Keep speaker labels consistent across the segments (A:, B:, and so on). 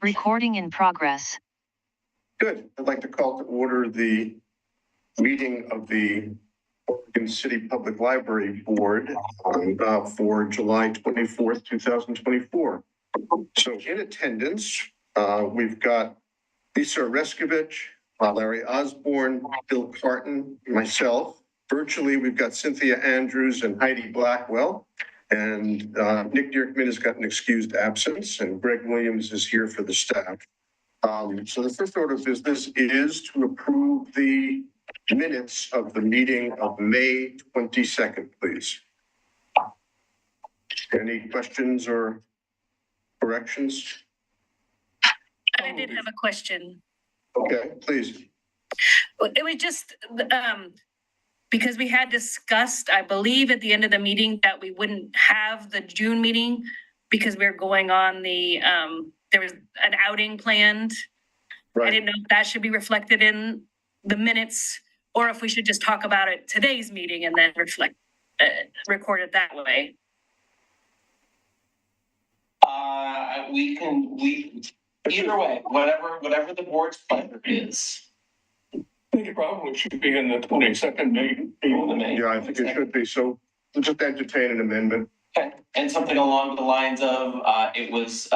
A: Recording in progress.
B: Good. I'd like to call to order the meeting of the Oregon City Public Library Board for July 24th, 2024. So in attendance, we've got Lisa Reskovich, Larry Osborne, Bill Carton, myself. Virtually, we've got Cynthia Andrews and Heidi Blackwell. And Nick Dierkman has got an excused absence, and Greg Williams is here for the staff. So the first order of business is to approve the minutes of the meeting of May 22nd, please. Any questions or corrections?
C: I did have a question.
B: Okay, please.
C: It was just because we had discussed, I believe, at the end of the meeting that we wouldn't have the June meeting because we're going on the, there was an outing planned.
B: Right.
C: I didn't know if that should be reflected in the minutes or if we should just talk about it today's meeting and then record it that way.
D: Either way, whatever the board's pleasure is.
E: I think it probably should be in the 22nd meeting.
B: Yeah, I think it should be. So we'll just entertain an amendment.
D: Okay, and something along the lines of, it was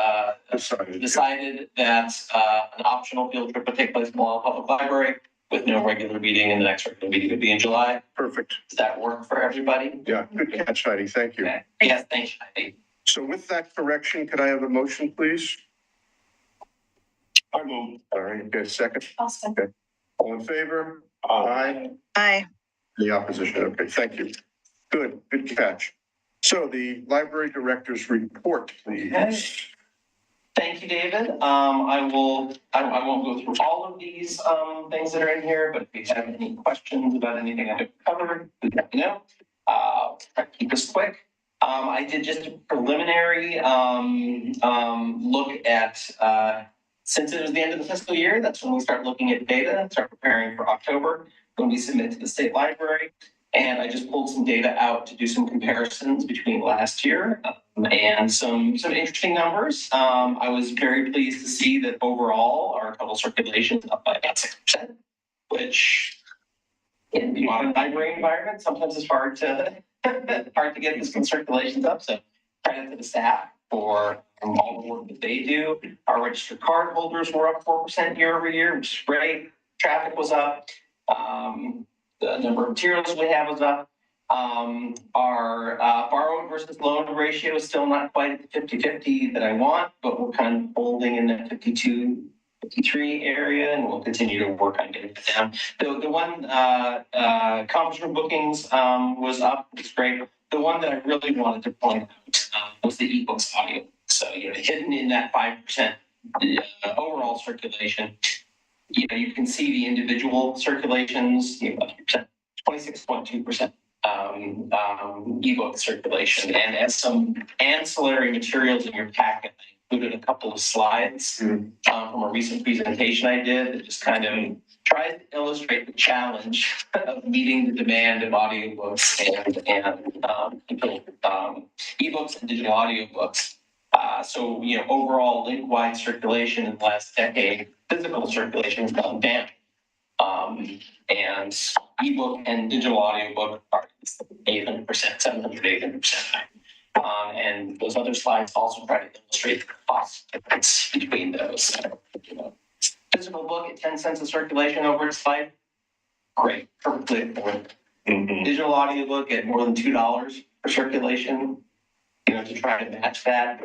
D: decided that an optional field trip would take place in the Long Public Library with no regular meeting, and the next regular meeting would be in July.
B: Perfect.
D: Does that work for everybody?
B: Yeah, good catch, Heidi. Thank you.
D: Okay. Yes, thank you, Heidi.
B: So with that correction, could I have a motion, please?
E: I move.
B: All right, get a second.
C: Awesome.
B: Okay. All in favor? Aye.
A: Aye.
B: The opposition. Okay, thank you. Good catch. So the library director's report, please.
D: Okay. Thank you, David. I won't go through all of these things that are in here, but if you have any questions about anything I have covered, please let me know. Try to keep this quick. I did just a preliminary look at since it was the end of the fiscal year, that's when we start looking at data, start preparing for October when we submit to the state library. And I just pulled some data out to do some comparisons between last year and some interesting numbers. I was very pleased to see that overall our total circulation is up by about 6%, which in the modern library environment sometimes it's hard to get these circulations up. So credit to the staff for all the work that they do. Our registered card holders were up 4% year over year, which is great. Traffic was up. The number of materials we have was up. Our borrowed versus loaned ratio is still not quite at the 50-50 that I want, but we're kind of holding in that 52-53 area, and we'll continue to work on getting it down. The one conference room bookings was up, it's great. The one that I really wanted to point out was the ebooks audio. So, hidden in that 5% overall circulation, you can see the individual circulations, 26.2% ebook circulation. And as some ancillary materials in your packet, I included a couple of slides from a recent presentation I did that just kind of tries to illustrate the challenge of meeting the demand of audiobooks and ebooks and digital audiobooks. So, overall link-wide circulation in the last decade, physical circulation has gone down. And ebook and digital audiobook are 800%, 700%, 800%. And those other slides also try to illustrate the cost difference between those. Physical book at 10 cents a circulation over its life, great, perfectly affordable. Digital audiobook at more than $2 per circulation, to try to match that,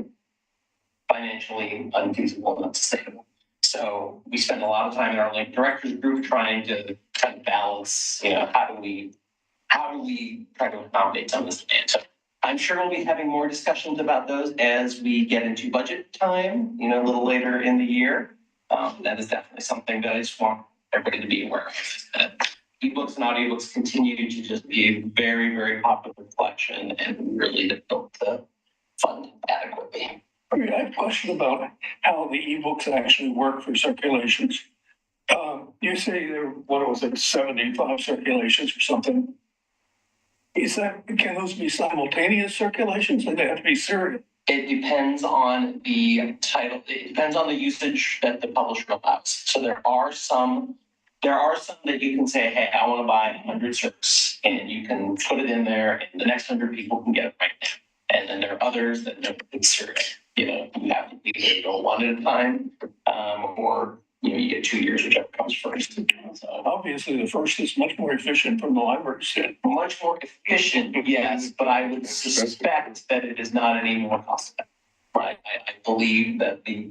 D: financially unfeasible and unsustainable. So we spend a lot of time in our link directors group trying to kind of balance, how do we try to accommodate some of this demand. So I'm sure we'll be having more discussions about those as we get into budget time, a little later in the year. That is definitely something that I just want everybody to be aware of. Ebooks and audiobooks continue to just be a very, very popular collection and really difficult to fund adequately.
E: I have a question about how the ebooks actually work for circulations. You say there, 75 circulations or something? Can those be simultaneous circulations, or they have to be serial?
D: It depends on the title. It depends on the usage that the publisher allows. So there are some that you can say, hey, I want to buy 100 circs, and you can put it in there, and the next 100 people can get it right now. And then there are others that don't consider it. You have to either go one at a time, or you get 2 years, whichever comes first. So
E: Obviously, the first is much more efficient from the library standpoint.
D: much more efficient, yes, but I would suspect that it is not any more cost effective. Right, I believe that the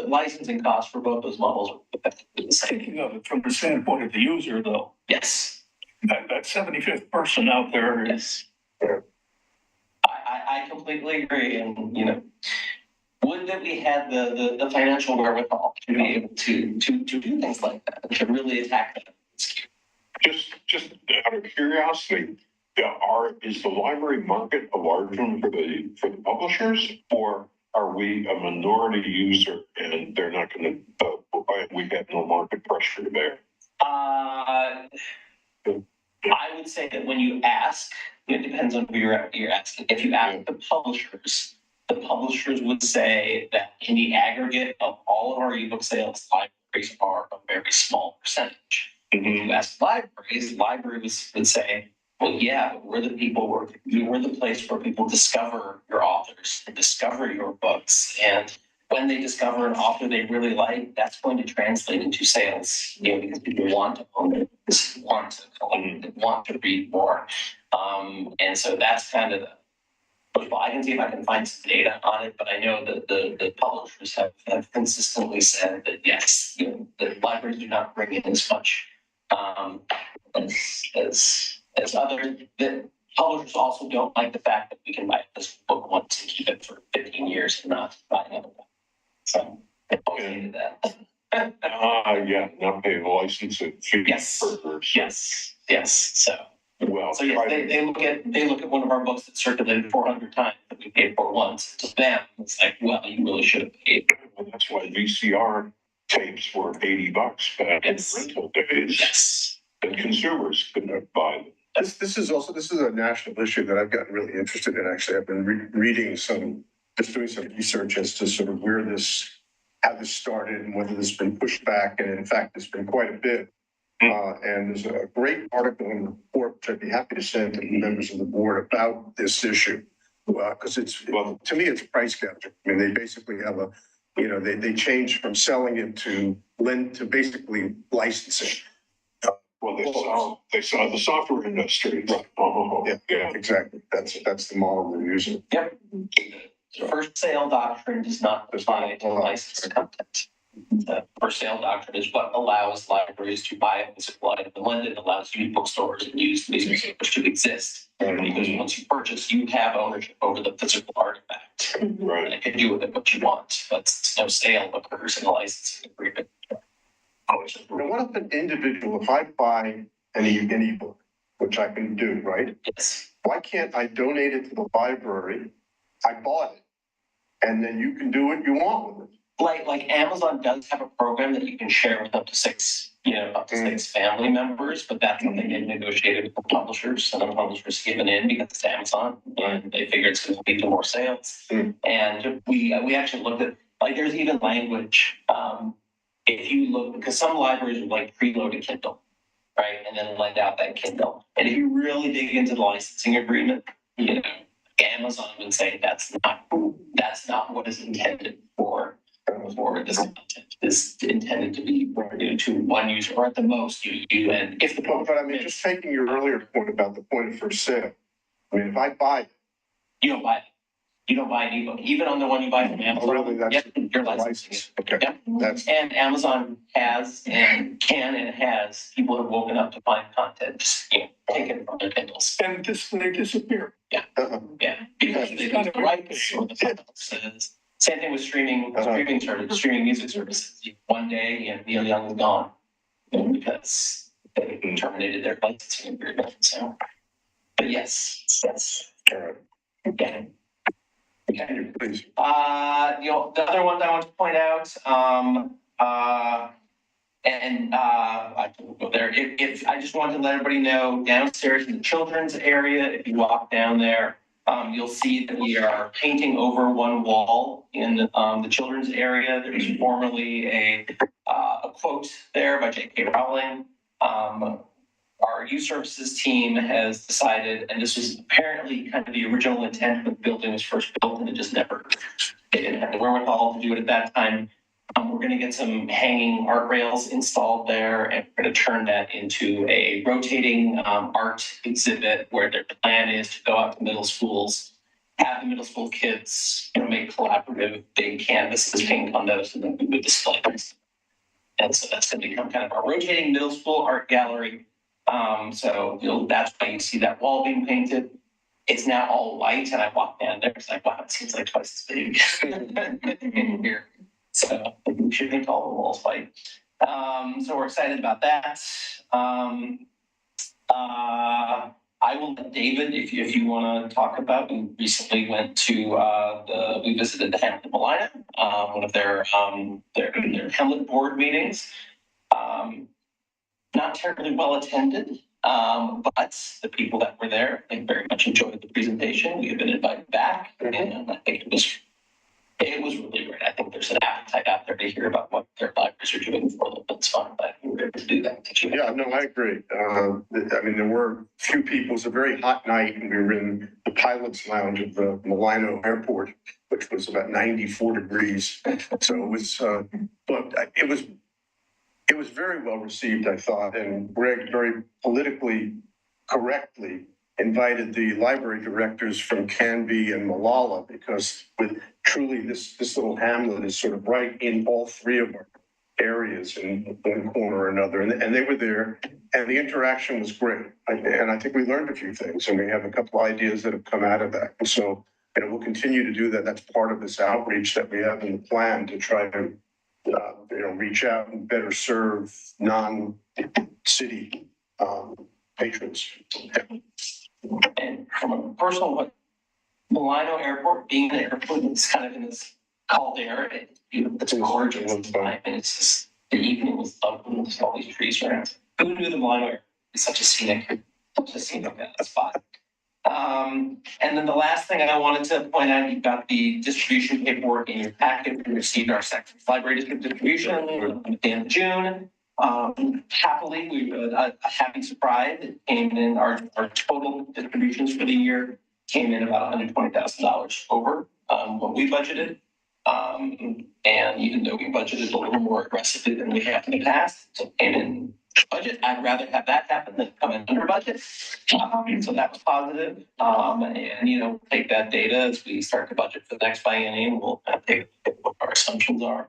D: licensing costs for both those models are effectively the same.
E: Thinking of it from the standpoint of the user, though,
D: Yes,
E: that 75th person out there is.
D: yes. I completely agree, and would that we had the financial wherewithal to be able to do things like that, to really attack that.
F: Just out of curiosity, is the library market a large one for the publishers, or are we a minority user and they're not going to? We have no market pressure there.
D: I would say that when you ask, it depends on who you're asking. If you ask the publishers would say that in the aggregate of all of our ebook sales, libraries are a very small percentage. If you ask libraries would say, well, yeah, but we're the place where people discover your authors and discover your books. And when they discover an author they really like, that's going to translate into sales, because people want to own it, want to collect it, want to read more. And so that's kind of I can see if I can find some data on it, but I know that the publishers have consistently said that yes, the libraries do not bring in as much as others. The publishers also don't like the fact that we can buy this book once and keep it for 15 years and not buy another one. So they both hated that.
F: Yeah, not paying license fee.
D: Yes. Yes. So
F: Well,
D: yes, they look at one of our books that circulated 400 times that we paid for once. To them, it's like, well, you really should have paid.
F: that's why VCR tapes were $80 back in
D: Yes.
F: rental days.
D: Yes.
F: And consumers could not buy them.
B: This is a national issue that I've gotten really interested in. Actually, I've been reading just doing some research as to sort of how this started and whether this has been pushed back. And in fact, it's been quite a bit. And there's a great article and report, which I'd be happy to send to the members of the board about this issue. Because to me, it's price gouging. I mean, they basically have they changed from selling it to basically licensing.
F: Well, they saw the software industry. Right.
B: Yeah, exactly. That's the model they're using.
D: Yep. The first sale doctrine does not apply to licensed content. The first sale doctrine is what allows libraries to buy a physical item and lend it, allows used bookstores and used newspapers to exist. Because once you purchase, you have ownership over the physical artifact.
F: Right.
D: And you can do with it what you want, but no sale occurs in a licensing agreement.
B: Now, what if an individual, if I buy an ebook, which I can do, right?
D: Yes.
B: Why can't I donate it to the library? I bought it, and then you can do what you want with it.
D: Like Amazon does have a program that you can share with up to six family members, but that's something they negotiated with the publishers, and the publishers given in because it's Amazon, and they figured it's going to lead to more sales. And we actually looked at, there's even language, if you look, because some libraries would preload a Kindle, right, and then lend out that Kindle. And if you really dig into the licensing agreement, Amazon would say that's not what is intended for this content. Is intended to be to one user, or at the most you and if the
B: But I mean, just taking your earlier point about the point of first sale. I mean, if I buy it,
D: you don't buy it. You don't buy an ebook, even on the one you buy from Amazon.
B: really, that's
D: you're licensing it.
B: Okay,
D: Yep. And Amazon has and has people who have woken up to find content taken from their Kindles.
E: And they disappear.
D: Yeah, because they got the rights or the funds. Same thing with streaming music services. One day, Neil Young is gone because they terminated their licensing agreement. So, but yes.
B: All right.
D: Okay.
B: Please.
D: The other one that I want to point out, I won't go there. If I just wanted to let everybody know, downstairs in the children's area, if you walk down there, You'll see that we are painting over one wall in the children's area. There's formerly a quote there by J.K. Rowling. Our youth services team has decided, and this was apparently kind of the original intent when the building was first built, and it just never, they didn't have the wherewithal to do it at that time. We're going to get some hanging art rails installed there, and we're going to turn that into a rotating art exhibit where their plan is to go out to middle schools, have the middle school kids, make collaborative big canvases, paint on those, and then we would display them. And so that's going to become kind of our rotating middle school art gallery. So that's why you see that wall being painted. It's now all white, and I walked down there. It's like, wow, it seems like twice as big in here. So we should paint all the walls white. So we're excited about that. I will let David, if you want to talk about. We recently went to we visited the Hamlet of Malina, one of their Hamlet board meetings. Not terribly well attended, but the people that were there, I think, very much enjoyed the presentation. We have been invited back, and I think it was really great. I think there's an appetite out there to hear about what their libraries are doing for them. It's fun that we were able to do that.
B: Yeah, no, I agree. I mean, there were few people. It was a very hot night, and we were in the pilot's lounge of the Milano airport, which was about 94 degrees. So it was, but it was very well received, I thought, and Greg very politically correctly invited the library directors from Canby and Malala, because with truly this little hamlet is sort of right in all three of our areas in one corner or another. And they were there, and the interaction was great. And I think we learned a few things, and we have a couple ideas that have come out of that. And so, we'll continue to do that. That's part of this outreach that we have in the plan to try to, reach out and better serve non-city patrons.
D: And from a personal one, Milano Airport, being an airport, it's kind of in this caldera. It's gorgeous. And it's just, the evening was lovely with all these trees around. Who knew the Milano Airport is such a scenic spot? And then the last thing I wanted to point out, you've got the distribution paperwork in your packet. We received our second library district distribution at the end of June. Happily, we a happy surprise. It came in our total distributions for the year came in about $120,000 over what we budgeted. And even though we budgeted a little more aggressively than we have in the past, so came in budget. I'd rather have that happen than come in under budget. So that was positive. And take that data as we start the budget for the next biennium. We'll take what our assumptions are.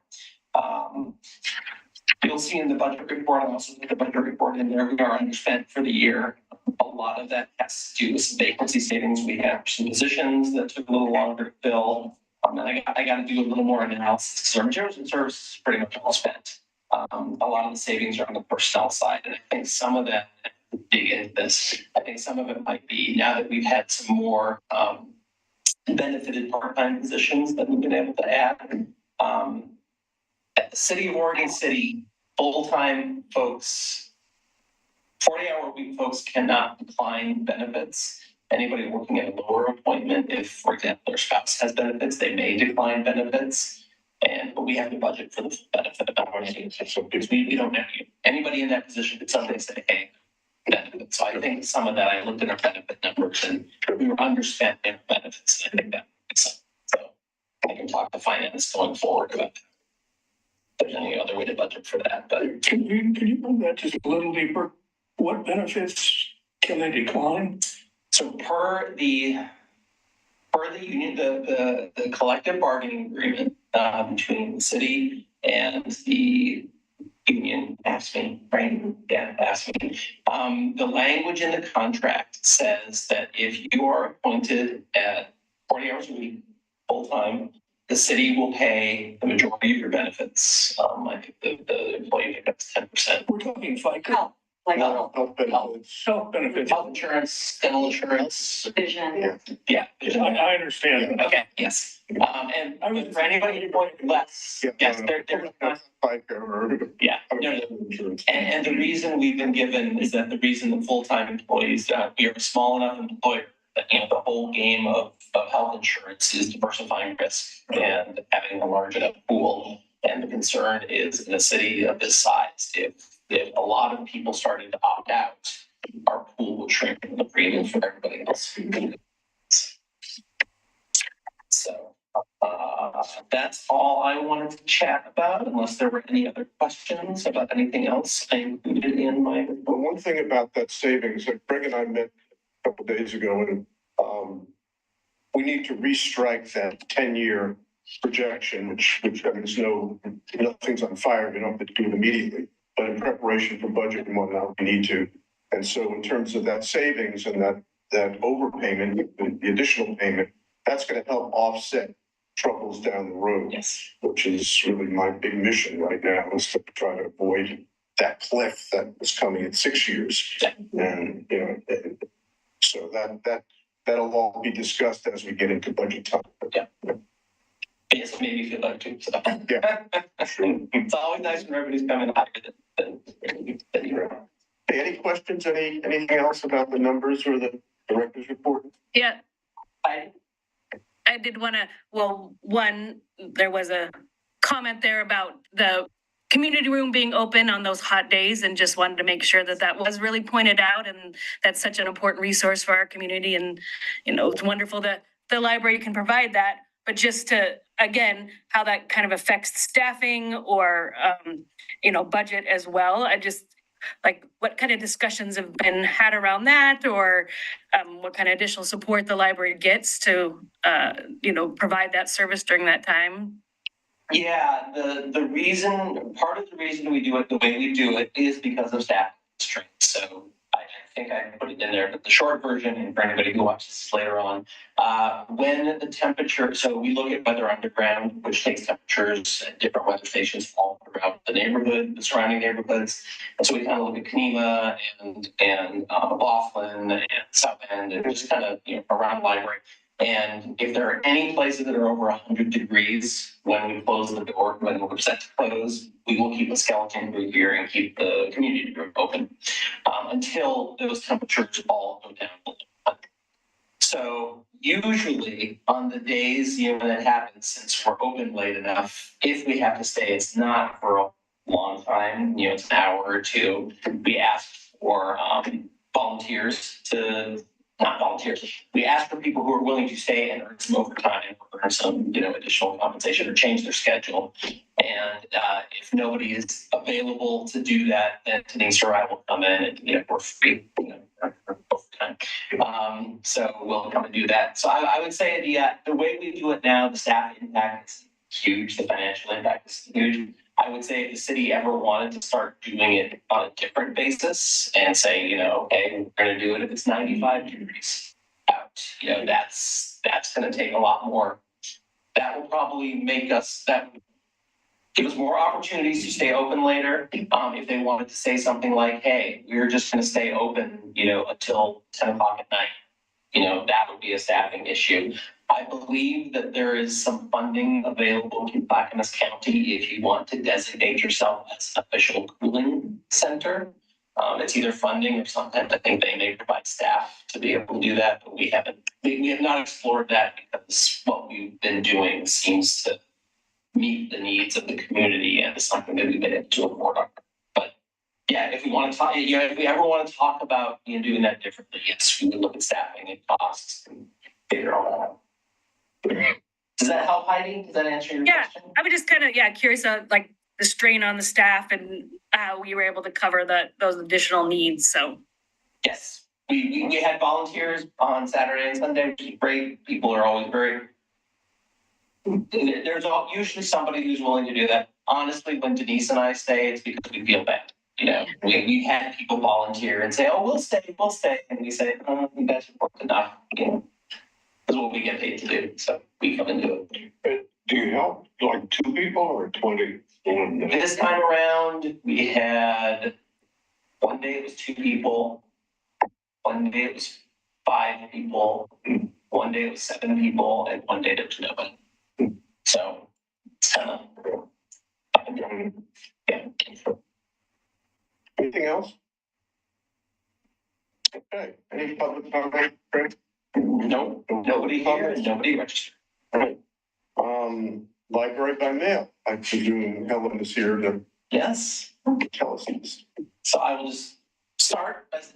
D: You'll see in the budget report, I also put the budget report in there. We are underspent for the year. A lot of that has to do with some vacancy savings. We have some positions that took a little longer to fill. And I got to do a little more analysis. Our materials and services is pretty much all spent. A lot of the savings are on the personnel side. And I think some of that, dig into this, I think some of it might be now that we've had some more benefited part-time positions that we've been able to add. At the City of Oregon City, full-time folks, 40-hour-a-week folks cannot decline benefits. Anybody working at a lower appointment, if, for example, their spouse has benefits, they may decline benefits. But we have to budget for the benefit of our needs. So we don't know anybody in that position could someday say, hey, benefits. So I think some of that, I looked at our benefit numbers and we were underspent in benefits. I think that makes sense. So I can talk to finance going forward about that. If there's any other way to budget for that. But
E: can you bring that just a little deeper? What benefits can they decline?
D: So per the union, the collective bargaining agreement between the city and the union, AFSCME, right? Yeah, AFSCME. The language in the contract says that if you are appointed at 40 hours a week, full time, the city will pay the majority of your benefits. I think the employee pickups 10%.
E: We're talking FICA.
B: Health benefits.
E: Health benefits.
D: Health insurance, dental insurance.
A: Vision.
D: Yeah.
E: I understand.
D: Okay, yes. And for anybody who wants less, yes, they're yeah. And the reason we've been given is that the reason the full-time employees, we are a small enough employer the whole game of health insurance is diversifying risk and having a large enough pool. And the concern is in a city of this size, if a lot of people started to opt out, our pool will shrink and the premium for everybody else. So that's all I wanted to chat about, unless there were any other questions about anything else I included in my.
B: Well, one thing about that savings, like Greg and I met a couple of days ago, and we need to restrike that 10-year projection, which I mean, nothing's on fire. We don't have to do it immediately, but in preparation for budget and whatnot, we need to. And so in terms of that savings and that overpayment, the additional payment, that's going to help offset troubles down the road.
D: Yes.
B: Which is really my big mission right now, is to try to avoid that cliff that was coming in 6 years.
D: Yeah.
B: And, so that'll all be discussed as we get into budget time.
D: Yeah. Yes, it made me feel better too. So.
B: Yeah, sure.
D: It's always nice when everybody's coming higher than you're on.
B: Hey, any questions, anything else about the numbers or the director's report?
C: Yeah. I did want to, one, there was a comment there about the community room being open on those hot days, and just wanted to make sure that was really pointed out, and that's such an important resource for our community. And, it's wonderful that the library can provide that, but just to, again, how that kind of affects staffing or, budget as well. I just, like, what kind of discussions have been had around that, or what kind of additional support the library gets to, provide that service during that time?
D: Yeah, part of the reason we do it the way we do it is because of staff constraints. So I think I put it in there, but the short version, and for anybody who watches this later on, when the temperature, so we look at weather underground, which takes temperatures at different weather stations all throughout the neighborhood, the surrounding neighborhoods. And so we kind of look at Kenema and Laughlin and South End, and just kind of, around the library. And if there are any places that are over 100 degrees when we close the door, when we're set to close, we will keep a skeleton crew here and keep the community room open until those temperatures all go down. So usually on the days that happens, since we're open late enough, if we have to stay, it's not for a long time. It's an hour or two. We ask for volunteers to. Not volunteers. We ask for people who are willing to stay and earn some overtime or earn some, additional compensation or change their schedule. And if nobody is available to do that, then Denise or I will come in and we're free, overtime. So we'll come and do that. So I would say the way we do it now, the staff impact is huge. The financial impact is huge. I would say if the city ever wanted to start doing it on a different basis and say, okay, we're going to do it if it's 95 degrees out, that's going to take a lot more. That will probably give us more opportunities to stay open later. If they wanted to say something like, hey, we're just going to stay open, until 10 o'clock at night, that would be a staffing issue. I believe that there is some funding available in Clackamas County if you want to designate yourself as an official cooling center. It's either funding or sometimes I think they may provide staff to be able to do that, but we have not explored that because what we've been doing seems to meet the needs of the community and is something that we've been able to afford on. But yeah, if we want to talk, if we ever want to talk about doing that differently, yes, we would look at staffing and costs and figure all that out. Does that help, Heidi? Does that answer your question?
C: I would just kind of, curious like the strain on the staff and how we were able to cover those additional needs. So
D: yes, we had volunteers on Saturday and Sunday, which is great. People are always there's usually somebody who's willing to do that. Honestly, when Denise and I stay, it's because we feel bad. We had people volunteer and say, oh, we'll stay. And we say, oh, you guys have worked enough. Is what we get paid to do. So we come and do it.
F: Do you help like 2 people or 20?
D: This time around, we had one day it was 2 people, one day it was 5 people, one day it was 7 people, and one day there was nobody. So it's kind of up and down. Yeah.
B: Anything else? Okay. Any public comment, Greg?
D: No, nobody here and nobody registered.
B: Right. Library by mail. I presume Helen is here to
D: Yes.
B: tell us this.
D: So I will just start as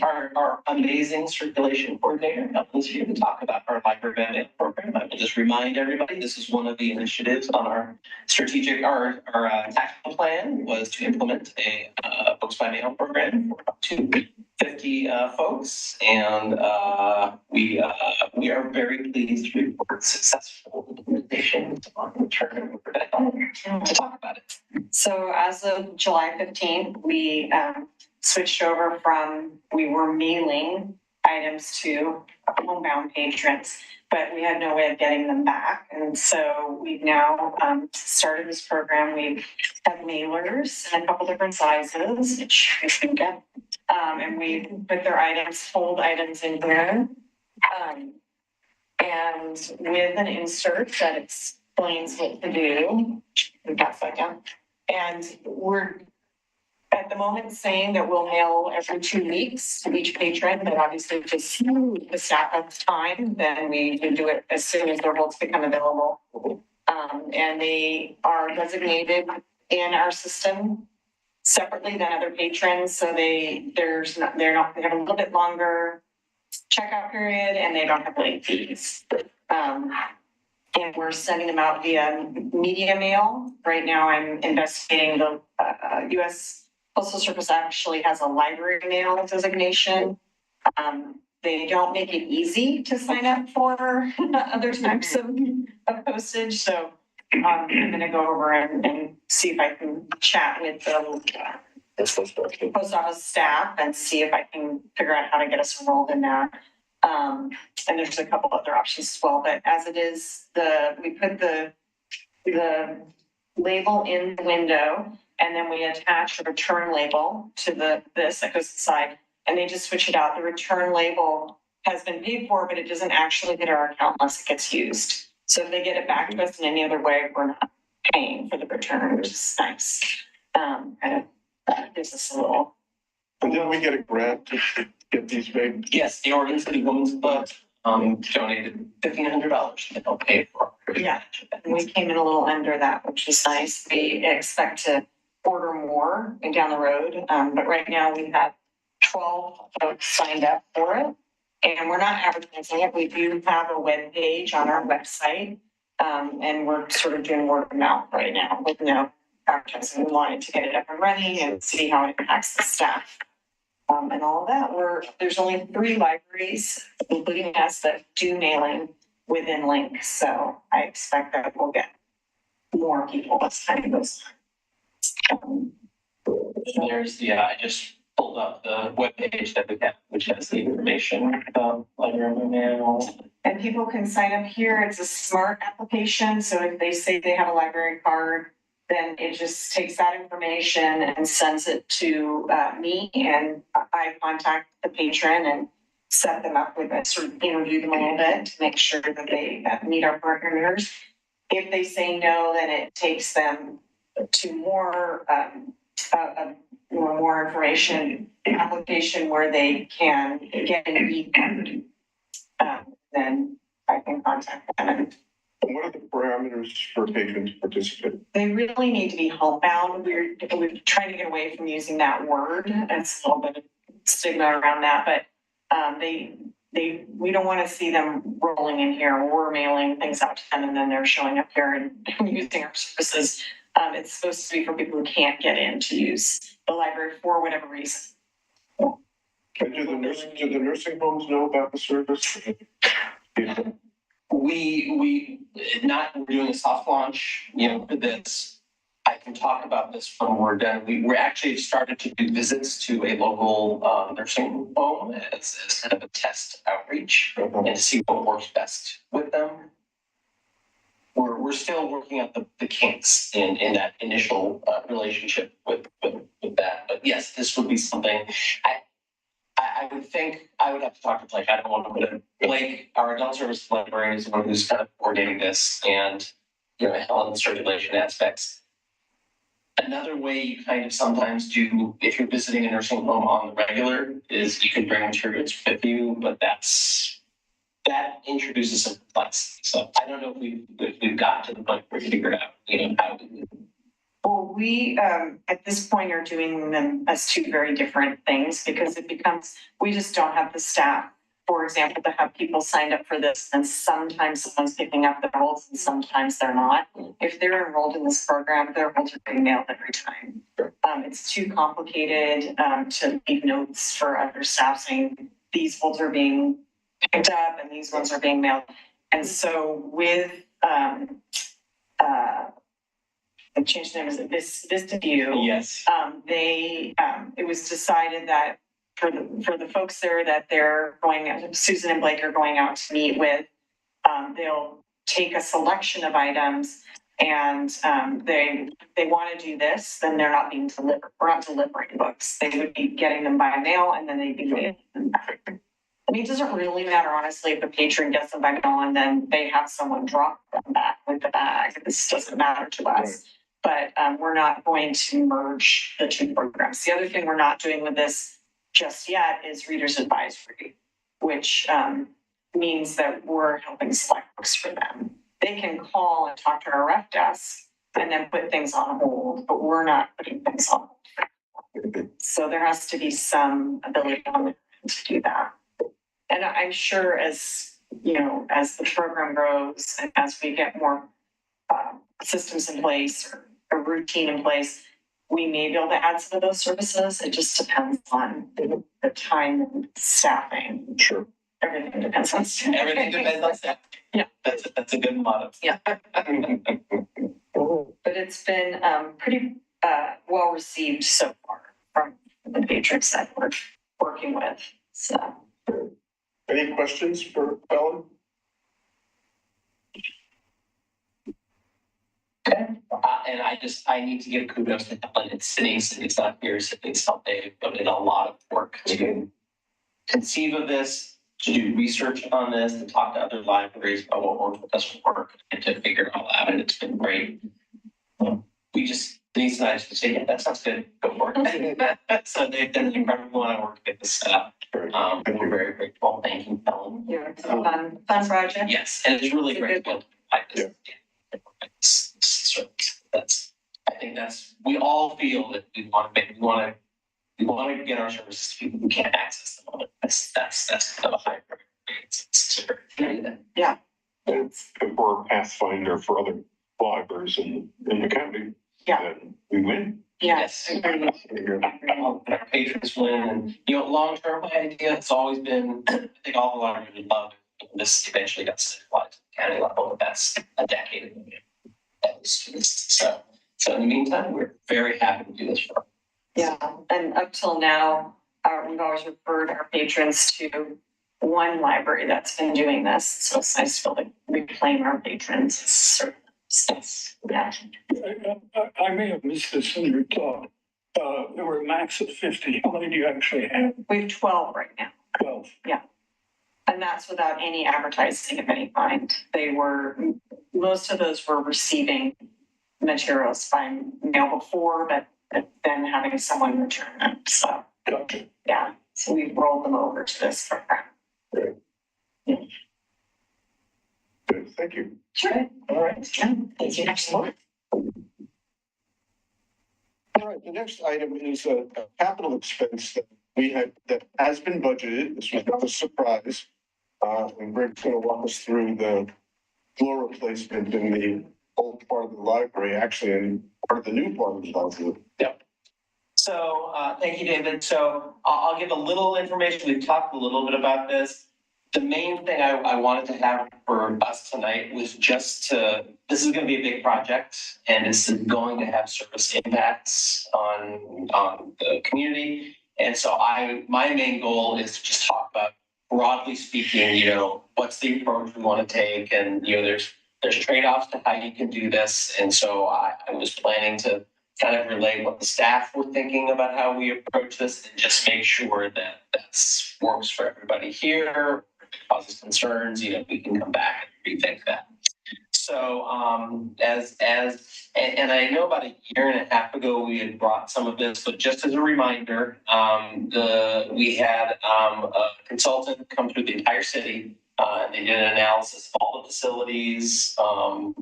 D: our amazing circulation coordinator, Helen's here to talk about our library by mail program. I will just remind everybody, this is one of the initiatives on our tactical plan was to implement a books by mail program for up to 50 folks, and we are very pleased to report successful implementation on return to talk about it.
G: So as of July 15th, we switched over we were mailing items to homebound patrons, but we had no way of getting them back. And so we've now started this program. We have mailers in a couple different sizes, which you can get. And we put their items, fold items in here. And with an insert that explains what to do. We've got that down. And we're at the moment saying that we'll mail every 2 weeks to each patron, but obviously just the staff of time, then we can do it as soon as their votes become available. And they are designated in our system separately than other patrons. So they have a little bit longer checkout period and they don't have late fees. And we're sending them out via media mail. Right now I'm investigating the U.S. Postal Service actually has a library mail designation. They don't make it easy to sign up for other types of postage. So I'm going to go over and see if I can chat with the post office staff and see if I can figure out how to get us enrolled in that. And there's a couple other options as well, but as it is, we put the label in the window and then we attach a return label to this that goes inside and they just switch it out. The return label has been paid for, but it doesn't actually hit our account unless it gets used. So if they get it back to us in any other way, we're not paying for the return, which is nice. And that gives us a little.
B: And then we get a grant to get these made.
D: Yes, the Oregon City Women's Club donated $1,500 to help pay for it.
G: Yeah, we came in a little under that, which is nice. We expect to order more down the road, but right now we have 12 folks signed up for it, and we're not advertising it. We do have a web page on our website, and we're sort of doing word of mouth right now with no advertising. We wanted to get it up and running and see how it impacts the staff. And all of that. There's only 3 libraries, including us, that do mailing within Link. So I expect that we'll get more people as time goes on.
D: I just pulled up the webpage that we have, which has the information about library mail.
G: And people can sign up here. It's a smart application. So if they say they have a library card, then it just takes that information and sends it to me, and I contact the patron and set them up with it, sort of interview them a little bit to make sure that they meet our partners. If they say no, then it takes them to more information application where they can get an e-card. Then I can contact them. And
B: what are the parameters for patrons to participate?
G: they really need to be homebound. We're trying to get away from using that word. It's a little bit of stigma around that, but we don't want to see them rolling in here. We're mailing things out to them and then they're showing up here and using our services. It's supposed to be for people who can't get in to use the library for whatever reason.
B: And do the nursing homes know about the service?
D: We're doing a soft launch, for this. I can talk about this when we're done. We're actually started to do visits to a local nursing home as kind of a test outreach and see what works best with them. We're still working out the kinks in that initial relationship with that. But yes, this would be something I would think I would have to talk to Blake. I don't want to put it. Blake, our adult service librarian, is the one who's kind of coordinating this and, on the circulation aspects. Another way you kind of sometimes do, if you're visiting a nursing home on the regular, is you can bring materials with you, but that's that introduces some complexity. So I don't know if we've gotten to the point where we figured out, how we.
G: Well, we, at this point are doing them as two very different things because it becomes, we just don't have the staff, for example, to have people signed up for this. And sometimes someone's picking up the roles and sometimes they're not. If they're enrolled in this program, their roles are being mailed every time. It's too complicated, to leave notes for other staff saying these roles are being picked up and these ones are being mailed. And so with, I changed the name, is it Vista View?
D: Yes.
G: It was decided that for the folks there that they're going, Susan and Blake are going out to meet with, they'll take a selection of items and, they want to do this, then they're not being delivered. We're not delivering books. They would be getting them by mail and then they'd be mailing them back. I mean, it doesn't really matter, honestly, if the patron gets them by mail and then they have someone drop them back with the bag. This doesn't matter to us. But we're not going to merge the two programs. The other thing we're not doing with this just yet is Reader's Advisory, which means that we're helping select books for them. They can call and talk to our rep desk and then put things on hold, but we're not putting things on hold. So there has to be some ability on the to do that. And I'm sure as the program grows and as we get more systems in place or a routine in place, we may be able to add some of those services. It just depends on the time and staffing.
B: Sure.
G: Everything depends on staffing.
D: Everything depends on staff.
G: Yeah.
D: That's a good motto.
G: Yeah. But it's been pretty well received so far from the patrons that we're working with. So.
B: Any questions for Ellen?
D: Okay. And I need to give kudos to Ellen and Sydney. Sydney's not here. Sydney's helped. They've put in a lot of work to conceive of this, to do research on this, to talk to other libraries about what works, what doesn't work, and to figure it all out. And it's been great. Denise and I just say, yeah, that sounds good. Go for it. So they've done an incredible amount of work to get this set up. We're very grateful. Thank you, Ellen.
G: Yeah, it's a fun project.
D: Yes, and it's really great to be able to provide this. I think we all feel that we want to get our services to people who can't access them. That's kind of a high priority.
G: Yeah.
F: If we're a pathfinder for other libraries in the county, then we win.
G: Yes.
D: Our patrons win, and long-term, my idea has always been, I think all the libraries would love it. This eventually got certified to the county level, but that's a decade ago. So in the meantime, we're very happy to do this for.
G: Yeah, and up till now, we've always referred our patrons to one library that's been doing this. So it's nice to be able to reclaim our patrons. Yeah.
E: I may have missed this in your talk. There were a max of 50. How many do you actually have?
G: We have 12 right now.
E: 12.
G: Yeah. And that's without any advertising of any kind. Most of those were receiving materials by mail before, but then having someone return them. So,
E: Gotcha.
G: yeah. So we've rolled them over to this program.
B: Great.
G: Yeah.
B: Good, thank you.
G: Sure. All right. Yeah. Thank you. Next one.
B: All right, the next item is a capital expense that has been budgeted. This was not a surprise. And Rick's going to walk us through the floor replacement in the old part of the library, actually, and part of the new part of the library.
D: Yep. So thank you, David. So I'll give a little information. We've talked a little bit about this. The main thing I wanted to have for us tonight was just this is going to be a big project, and this is going to have service impacts on the community. And so my main goal is to just talk about, broadly speaking, what's the approach we want to take, and there's trade-offs to how you can do this. And so I was planning to kind of relay what the staff were thinking about how we approach this, and just make sure that works for everybody here. Causes concerns, we can come back and rethink that. So and I know about a year and a half ago we had brought some of this, but just as a reminder, we had a consultant come through the entire city They did an analysis of all the facilities, and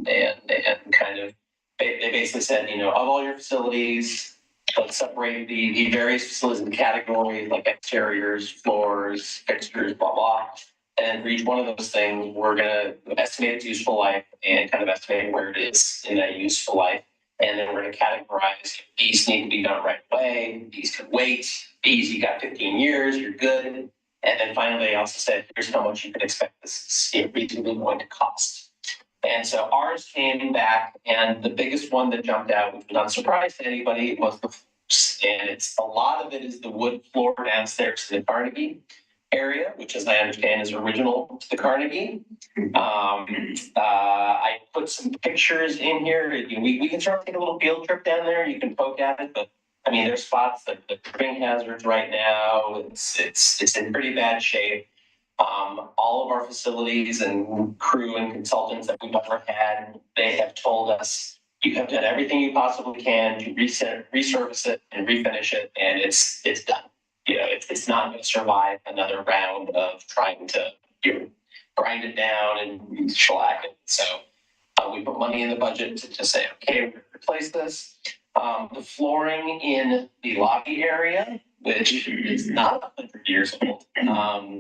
D: kind of, they basically said, of all your facilities, let's separate the various facilities into categories like exteriors, floors, fixtures, blah, blah. And for each one of those things, we're gonna estimate its useful life and kind of estimate where it is in that useful life. And then we're gonna categorize, these need to be done right away, these can wait, these, you got 15 years, you're good. And then finally, they also said, here's how much you can expect this reasonably going to cost. And so ours came back, and the biggest one that jumped out, which was not a surprise to anybody, was and it's a lot of it is the wood floor downstairs to the Carnegie area, which, as I understand, is original to the Carnegie. I put some pictures in here. We can start take a little field trip down there. You can poke at it, but I mean, there's spots that the tripping hazards right now. It's in pretty bad shape. All of our facilities and crew and consultants that we've ever had, they have told us, you have done everything you possibly can to resurface it and refinish it, and it's done. It's not going to survive another round of trying to grind it down and shellac it. So we put money in the budget to say, okay, we're going to replace this. The flooring in the lobby area, which is not 100 years old,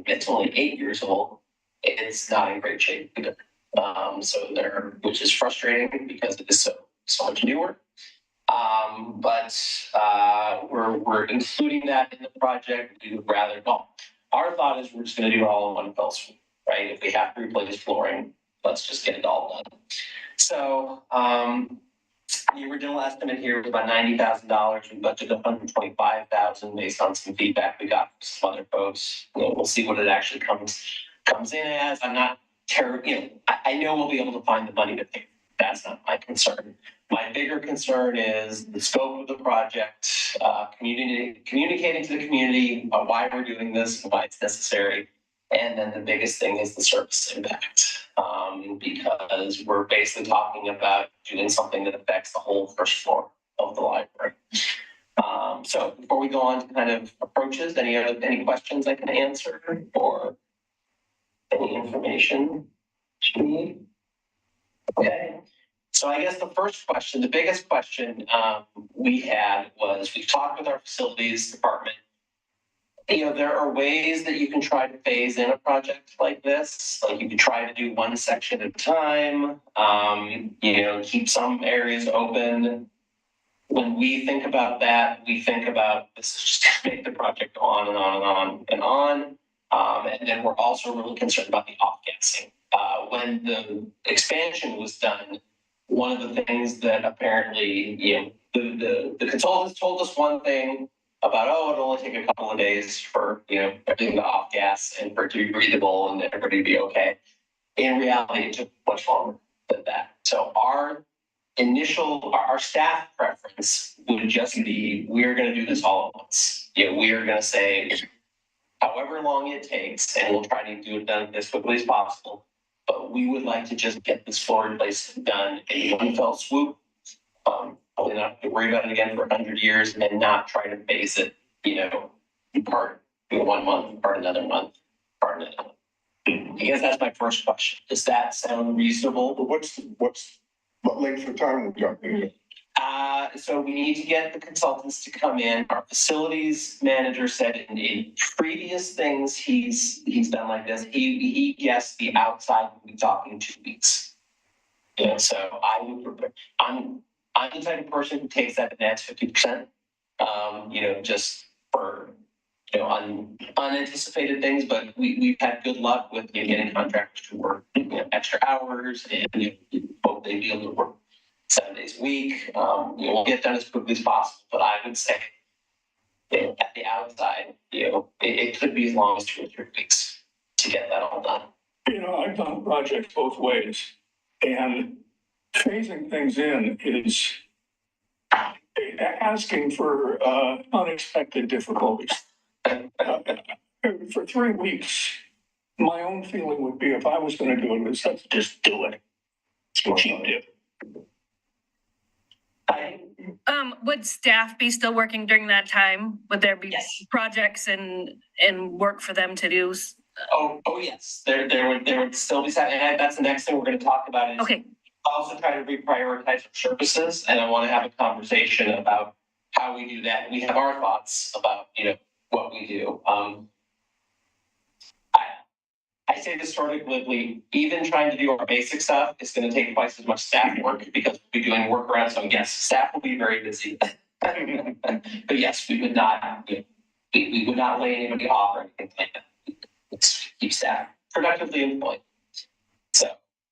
D: it's only 8 years old. It's not in great shape either. Which is frustrating because it is so much newer. But we're including that in the project. We would rather not. Our thought is we're just going to do it all in one fell swoop, right? If we have to replace flooring, let's just get it all done. So the original estimate here was about $90,000. We budgeted $125,000 based on some feedback we got from some other folks. We'll see what it actually comes in as. I'm not terrible. I know we'll be able to find the money to pay. That's not my concern. My bigger concern is the scope of the project, communicating to the community about why we're doing this and why it's necessary. And then the biggest thing is the service impact, because we're basically talking about doing something that affects the whole first floor of the library. So before we go on to kind of approaches, any questions I can answer or any information you need? Okay. So I guess the first question, the biggest question we had was, we've talked with our facilities department. There are ways that you can try to phase in a project like this. Like you could try to do one section at a time, keep some areas open. When we think about that, we think about this is just to make the project go on and on and on and on. And then we're also really concerned about the off-gassing. When the expansion was done, one of the things that apparently, the consultants told us one thing about, it'll only take a couple of days for, everything to off gas and for it to be breathable and everybody to be okay. In reality, it took much longer than that. So our staff preference would just be, we're going to do this all at once. We are going to say, however long it takes, and we'll try to do it done as quickly as possible. But we would like to just get this floor replacement done in one fell swoop. Probably not have to worry about it again for 100 years and not try to phase it, part 1 month, part another month, part another month. I guess that's my first question. Does that sound reasonable?
B: But what length of time are we talking?
D: So we need to get the consultants to come in. Our facilities manager said in previous things he's done like this, he guessed the outside would be talking 2 weeks. So I'm the type of person who takes that and adds 50%, just for, unanticipated things, but we've had good luck with getting contractors to work, extra hours and hope they be able to work 7 days a week. We'll get done as quickly as possible, but I would say at the outside, it could be as long as 2 or 3 weeks to get that all done.
E: I've done projects both ways, and phasing things in is asking for unexpected difficulties. For 3 weeks, my own feeling would be, if I was going to do it, let's just do it. Cheap dip.
C: Would staff be still working during that time? Would there be
G: Yes.
C: projects and work for them to do
D: Oh, yes, there would still be some, and that's the next thing we're gonna talk about is.
C: Okay,
D: Also try to reprioritize our services, and I want to have a conversation about how we do that. We have our thoughts about, what we do. I say this sort of glibly, even trying to do our basic stuff is going to take twice as much staff work because we'll be doing workarounds. So yes, staff will be very busy. But yes, we would not, we would not lay anybody off or anything like that. Let's keep staff productively employed. So.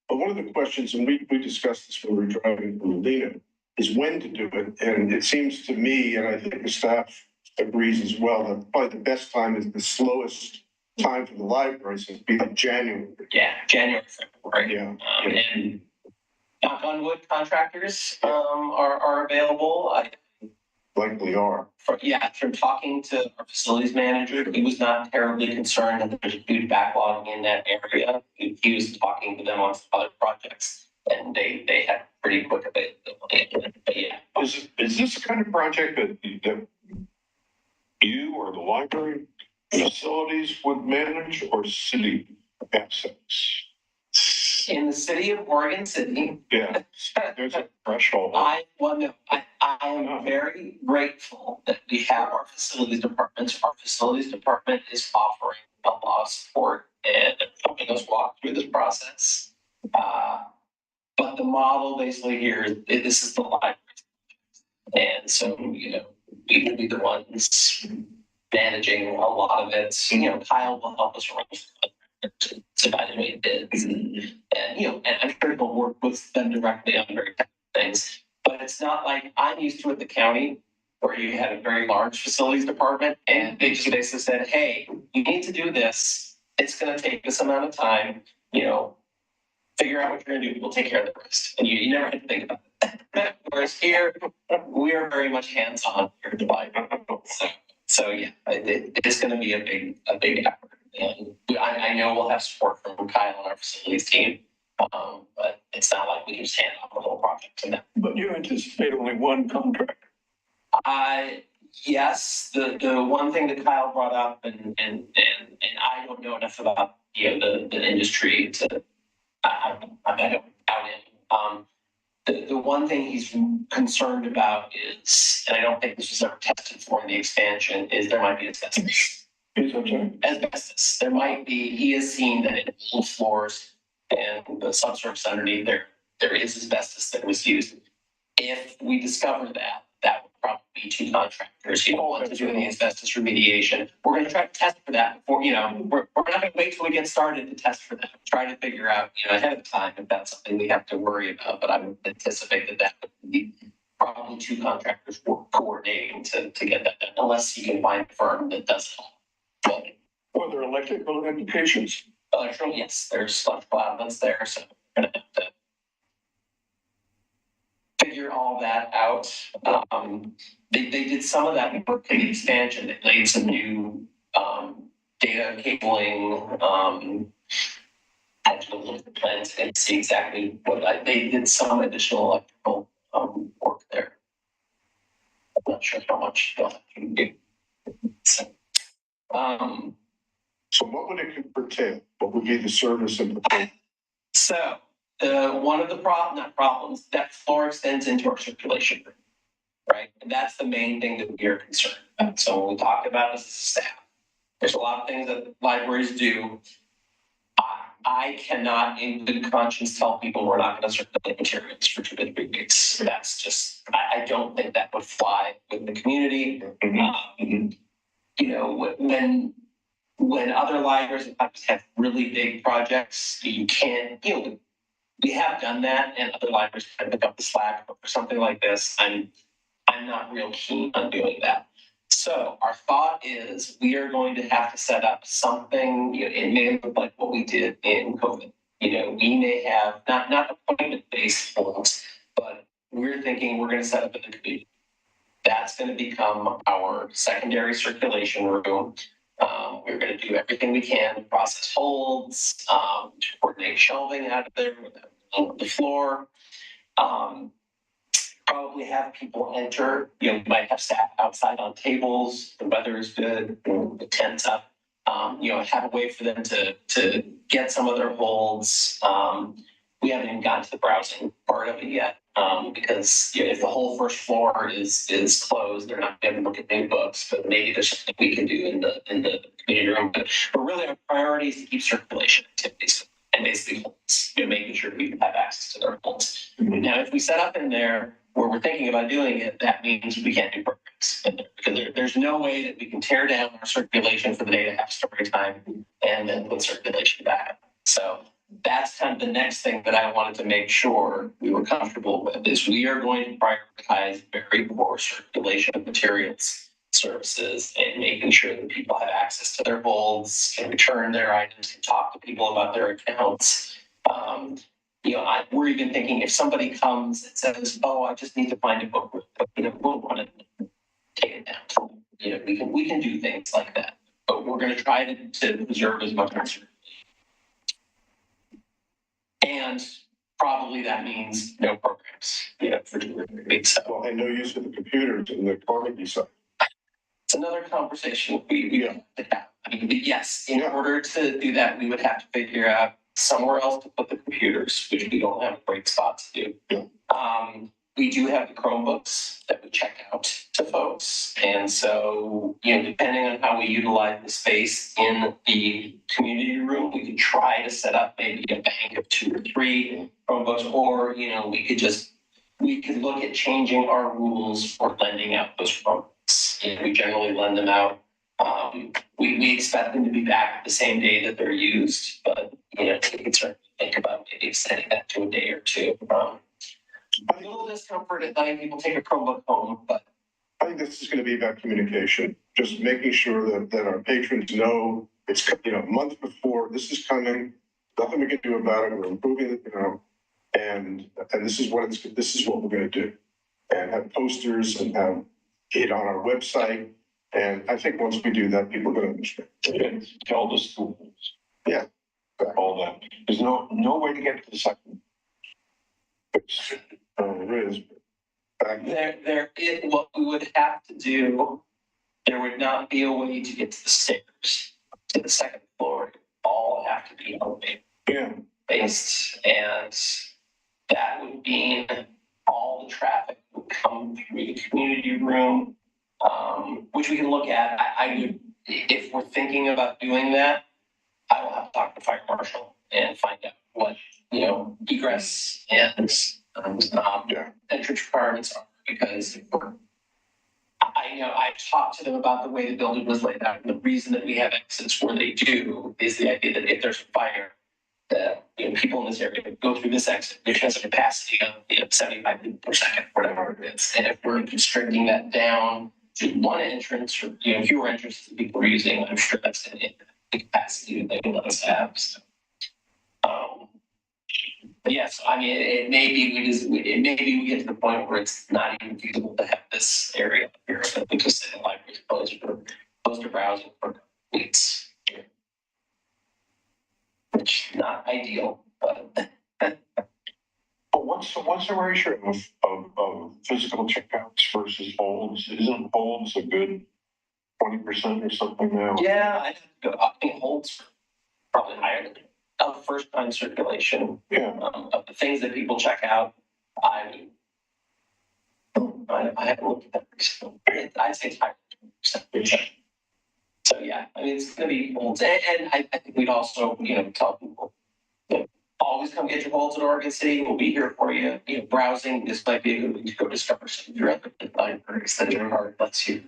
B: But one of the questions, and we discussed this when we were driving from Medina, is when to do it. And it seems to me, and I think the staff agrees as well, that probably the best time is the slowest time for the libraries would be like January.
D: Yeah, January, February.
B: Yeah.
D: And knock on wood, contractors are available.
B: Likely are.
D: From talking to our facilities manager, he was not terribly concerned that there's a huge backlog in that area. He was talking to them on some other projects, and they had pretty quick availability. But yeah,
F: Is this the kind of project that you or the library facilities would manage, or city assets?
D: in the city of Oregon City,
F: Yeah, there's a threshold.
D: I am very grateful that we have our facilities departments. Our facilities department is offering a lot of support and helping us walk through this process. But the model basically here is this is the library. And so, we will be the ones managing a lot of it. Kyle will help us run to evaluate bids and I'm sure he'll work with them directly on very technical things. But it's not like I'm used to at the county where you had a very large facilities department and they just basically said, hey, you need to do this. It's going to take this amount of time, figure out what you're going to do. We'll take care of the rest. And you never had to think about it. Whereas here, we are very much hands-on here at the library. So yeah, it is going to be a big effort. And I know we'll have support from Kyle and our facilities team, but it's not like we can just hand off the whole project to them.
E: But you anticipate only one contract.
D: Yes, the one thing that Kyle brought up, and I don't know enough about the industry to I don't doubt it. The one thing he's concerned about is, and I don't think this was ever tested for in the expansion, is there might be asbestos. Asbestos. There might be. He has seen that in old floors and the subsurface underneath there is asbestos that was used. If we discover that, that would probably be two contractors, want to do the asbestos remediation. We're going to try to test for that before, we're not going to wait till we get started to test for that. Try to figure out, ahead of time if that's something we have to worry about. But I would anticipate that would be probably two contractors coordinating to get that done, unless you can find a firm that does it all.
E: Or there are electrical implications.
D: Electrical, yes, there's electrical outlets there, so we're going to have to figure all that out. They did some of that work in the expansion. They laid some new data cabling. I have to look at the plans and see exactly what they did. Some additional electrical work there. I'm not sure how much they'll have to do.
B: So what would it pertain? What would be the service of the?
D: So one of the problems that floor extends into our circulation room, right? And that's the main thing that we are concerned about. So when we talk about this as a staff, there's a lot of things that libraries do. I cannot in good conscience tell people we're not going to circulate materials for 2 to 3 weeks. That's just, I don't think that would fly with the community. When other libraries have really big projects, you can't, we have done that and other libraries kind of pick up the slack, but for something like this, I'm not real keen on doing that. So our thought is we are going to have to set up something, it may look like what we did in COVID. We may have not appointment-based forms, but we're thinking we're going to set up in the community. That's going to become our secondary circulation room. We're going to do everything we can to process holds, to coordinate shelving out of there on the floor. Probably have people enter. We might have staff outside on tables. The weather is good. The tent's up. have a way for them to get some of their holds. We haven't even gotten to the browsing part of it yet, because if the whole first floor is closed, they're not going to look at new books. But maybe there's something we can do in the community room. But really, our priority is to keep circulation activities and basically holds, making sure people have access to their holds. Mm-hmm. Now, if we set up in there where we're thinking about doing it, that means we can't do programs in there, because there's no way that we can tear down our circulation for the day to have story time and then put circulation back. So that's kind of the next thing that I wanted to make sure we were comfortable with, is we are going to prioritize very poor circulation of materials, services, and making sure that people have access to their holds, can return their items, can talk to people about their accounts. We're even thinking if somebody comes and says, "Oh, I just need to find a book," we'll want to take it down. We can do things like that, but we're going to try to preserve as much as. And probably that means no programs, for 2 or 3 weeks.
B: Well, and no use of the computers in the Carnegie site.
D: It's another conversation we have to have. I mean, yes, in order to do that, we would have to figure out somewhere else to put the computers, which we don't have a great spot to do. We do have the Chromebooks that we check out to folks. And so, depending on how we utilize the space in the community room, we could try to set up maybe a bank of 2 or 3 Chromebooks, or, we could look at changing our rules for lending out those Chromebooks. We generally lend them out. We expect them to be back the same day that they're used, but, we can certainly think about maybe extending that to a day or 2. A little discomfort at letting people take a Chromebook home, but
B: I think this is going to be about communication, just making sure that our patrons know it's, a month before this is coming, nothing we can do about it. We're improving it, and this is what we're going to do, and have posters and have it on our website. And I think once we do that, people are going to understand.
F: And tell the schools.
B: Yeah.
F: All that. There's no way to get to the second.
B: There is.
D: what we would have to do, there would not be a way to get to the stairs to the second floor. It would all have to be elevator based, and that would mean all the traffic would come through the community room, which we can look at. I would, if we're thinking about doing that, I will have to talk to fire marshal and find out what egress and entrance requirements are, because I've talked to them about the way the building was laid out, and the reason that we have exits where they do is the idea that if there's a fire, that people in this area go through this exit, which has a capacity of 75 people per second, whatever it is, and if we're constricting that down to one entrance or fewer entrances that people are using, I'm sure that's going to hit the capacity that they will let us have. So, yes, I mean, it may be we get to the point where it's not even feasible to have this area up here, but we just say the library's closed to browsing for weeks, which is not ideal, but.
F: But what's the ratio of physical checkouts versus holds? Isn't holds a good 20% or something now?
D: Yeah, I think holds probably higher than first time circulation.
F: Yeah.
D: Of the things that people check out, I haven't looked at that recently. I'd say it's higher than 20%. So yeah, I mean, it's going to be holds, and I think we'd also tell people, always come get your holds at Oregon City. We'll be here for you. Browsing, this might be a good way to go discover some of your other libraries that your heart lets you.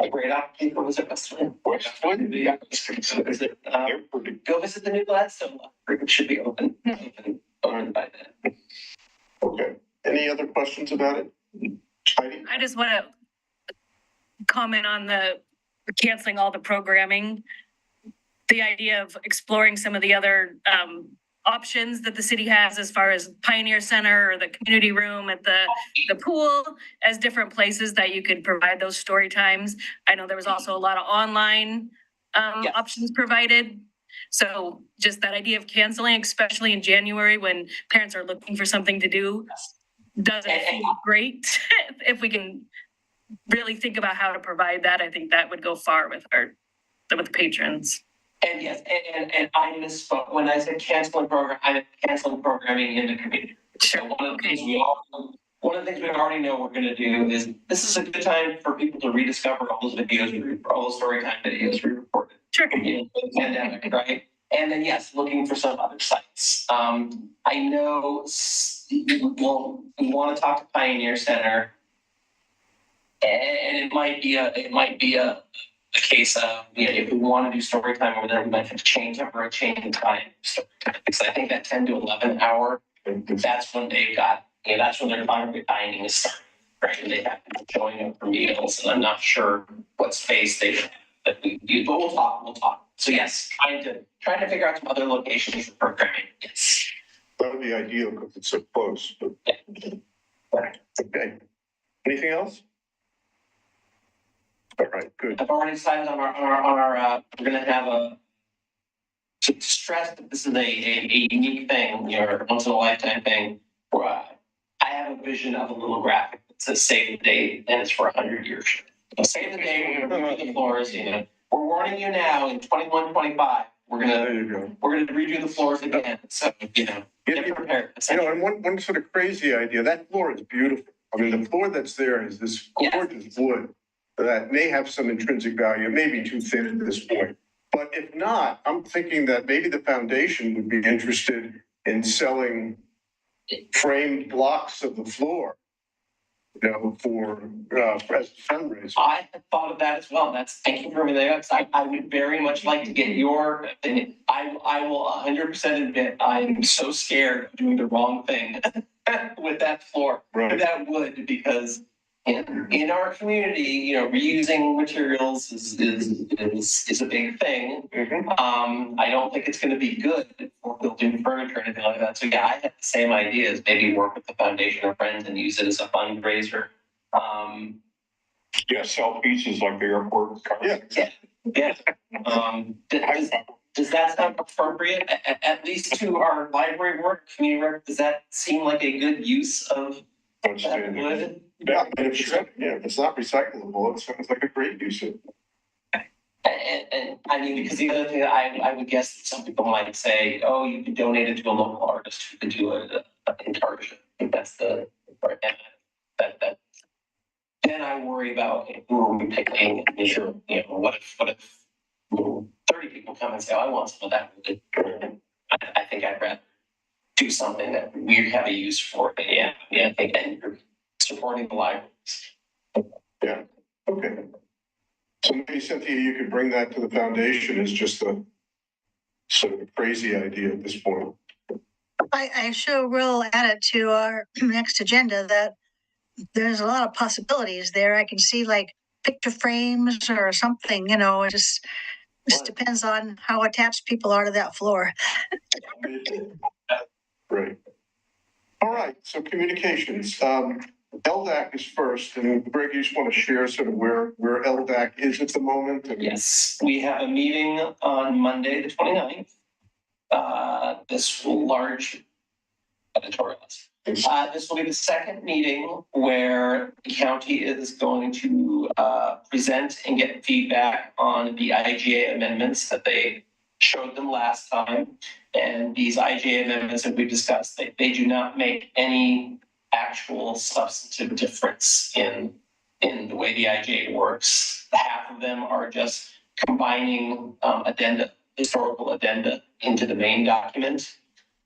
D: A great opportunity to visit Westland.
F: Yeah.
D: Go visit the new Gladstone Library, which should be open by then.
B: Okay. Any other questions about it? Heidi?
C: I just want to comment on the canceling all the programming. The idea of exploring some of the other options that the city has as far as Pioneer Center or the community room at the pool as different places that you could provide those story times. I know there was also a lot of online options provided. So just that idea of canceling, especially in January when parents are looking for something to do, doesn't seem great. If we can really think about how to provide that, I think that would go far with our with the patrons.
D: And yes, and I misspoke. When I said canceling program, I meant canceling programming in the community. So one of the things we already know we're gonna do is, this is a good time for people to rediscover all those videos, all those story time videos we recorded.
C: Sure.
D: In the pandemic, right? And then yes, looking for some other sites. I know we want to talk to Pioneer Center. And it might be a case of, if we want to do story time over there, we might have to change up or a change in time. Because I think that 10 to 11 hour, that's when they got, that's when their congregate dining is starting, right? And they have to be showing up for meals, and I'm not sure what space they have that we do, but we'll talk. So yes, trying to figure out some other locations for programming. Yes.
B: That would be ideal because it's so close, but. Okay. Anything else? All right, good.
D: I've already decided on our we're gonna have to stress that this is a unique thing, once in a lifetime thing. Where I have a vision of a little graphic that says save the date, and it's for 100 years. So save the date, we're gonna redo the floors, we're warning you now in 21-25,
B: There you go.
D: we're gonna redo the floors again, so, get prepared.
B: And one sort of crazy idea, that floor is beautiful. I mean, the floor that's there is this gorgeous wood that may have some intrinsic value, it may be too thin at this point. But if not, I'm thinking that maybe the foundation would be interested in selling framed blocks of the floor, for as a fundraiser.
D: I had thought of that as well. Thank you for me there. I would very much like to get your opinion. I will 100% admit I'm so scared of doing the wrong thing with that floor, with that wood, because in our community, reusing materials is a big thing.
B: Mm-hmm.
D: I don't think it's going to be good for building furniture or anything like that. So yeah, I had the same ideas. Maybe work with the foundation or friends and use it as a fundraiser.
F: Sell pieces like the airport.
D: Yeah. Does that sound appropriate? At least to our library work, community work, does that seem like a good use of that wood?
B: Yeah, and if it's not recyclable, it sounds like a great use of it.
D: And I mean, because the other thing that I would guess that some people might say, oh, you could donate it to a local artist who could do it in Target. I think that's the part that then I worry about who are we picking. What if 30 people come and say, oh, I want some of that. I think I'd rather do something that we have a use for. I think, and you're supporting the libraries.
B: Yeah. Okay. So maybe Cynthia, you could bring that to the foundation as just a sort of a crazy idea at this point.
H: I sure will add it to our next agenda that there's a lot of possibilities there. I can see like picture frames or something, it just depends on how attached people are to that floor.
B: Great. All right, so communications. LDAC is first, and Greg, you just want to share sort of where LDAC is at the moment?
D: Yes, we have a meeting on Monday, the 29th. This large editorialist. This will be the second meeting where the county is going to present and get feedback on the IGA amendments that they showed them last time. And these IGA amendments that we've discussed, they do not make any actual substantive difference in the way the IGA works. Half of them are just combining historical addenda into the main document.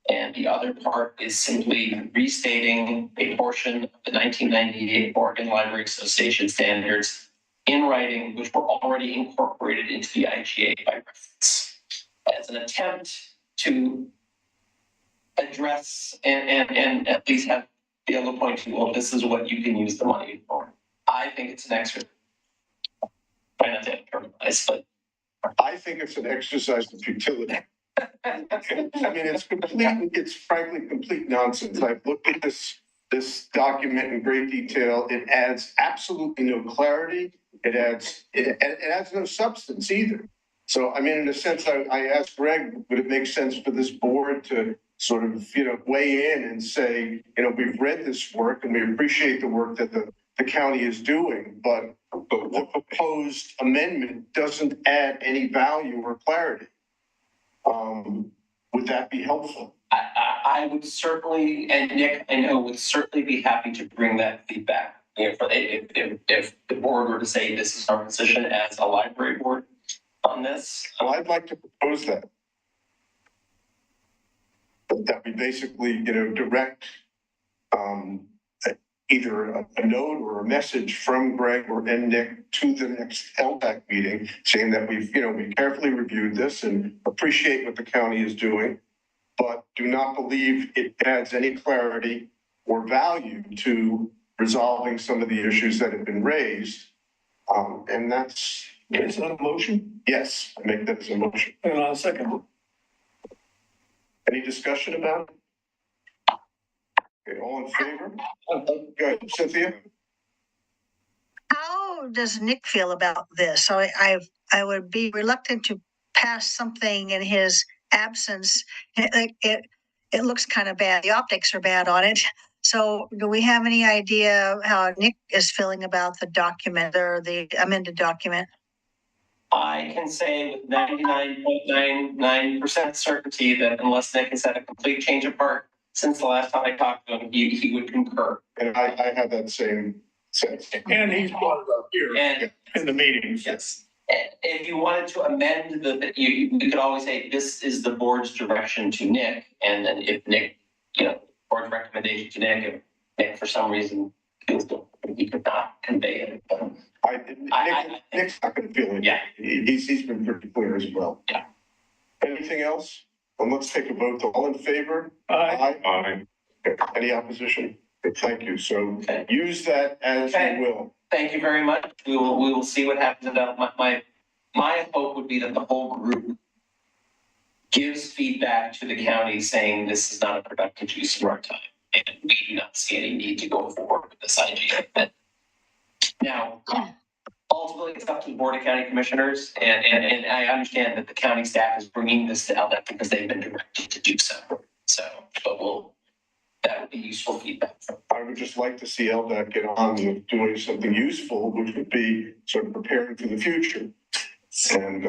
D: And the other part is simply restating a portion of the 1998 Oregon Library Association standards in writing, which were already incorporated into the IGA by reference, as an attempt to address and at least be able to point to, well, this is what you can use the money for. I think it's an exercise. Try not to internalize, but
B: I think it's an exercise in futility. I mean, it's frankly complete nonsense. I've looked at this document in great detail. It adds absolutely no clarity. It adds no substance either. So, I mean, in a sense, I asked Greg, would it make sense for this board to sort of, weigh in and say, we've read this work and we appreciate the work that the the county is doing, but the proposed amendment doesn't add any value or clarity. Would that be helpful?
D: I would certainly, and Nick, I know, would certainly be happy to bring that feedback. If the board were to say this is our position as a library board on this.
B: Well, I'd like to propose that. That we basically, direct either a note or a message from Greg and Nick to the next LDAC meeting, saying that we carefully reviewed this and appreciate what the county is doing, but do not believe it adds any clarity or value to resolving some of the issues that have been raised. And that's.
E: Is that a motion?
B: Yes, I make that as a motion.
E: And I'll second it.
B: Any discussion about it? Okay, all in favor? Go ahead, Cynthia.
H: How does Nick feel about this? So I would be reluctant to pass something in his absence. It looks kind of bad. The optics are bad on it. So do we have any idea how Nick is feeling about the document or the amended document?
D: I can say with 99.99% certainty that unless Nick has had a complete change of heart since the last time I talked to him, he would concur.
B: And I have that same sense.
E: And he's brought it up here
D: And
E: in the meetings.
D: yes, and if you wanted to amend you could always say this is the board's direction to Nick, and then if Nick, board's recommendation to Nick, if Nick for some reason feels that he could not convey it.
B: Nick's not going to feel it.
D: Yeah.
B: He's been pretty clear as well.
D: Yeah.
B: Anything else? Well, let's take a vote. All in favor?
E: Aye.
F: Aye.
B: Okay. Any opposition? Okay, thank you. So
D: Okay.
B: use that as
D: Okay.
B: you will.
D: Thank you very much. We will see what happens about my hope would be that the whole group gives feedback to the county saying this is not a productive use of our time. And we do not see any need to go forward with this idea. Now, ultimately, it's up to the Board of County Commissioners, and I understand that the county staff is bringing this to LDAC because they've been directed to do so. But that would be useful feedback.
B: I would just like to see LDAC get on with doing something useful, which would be sort of preparing for the future. And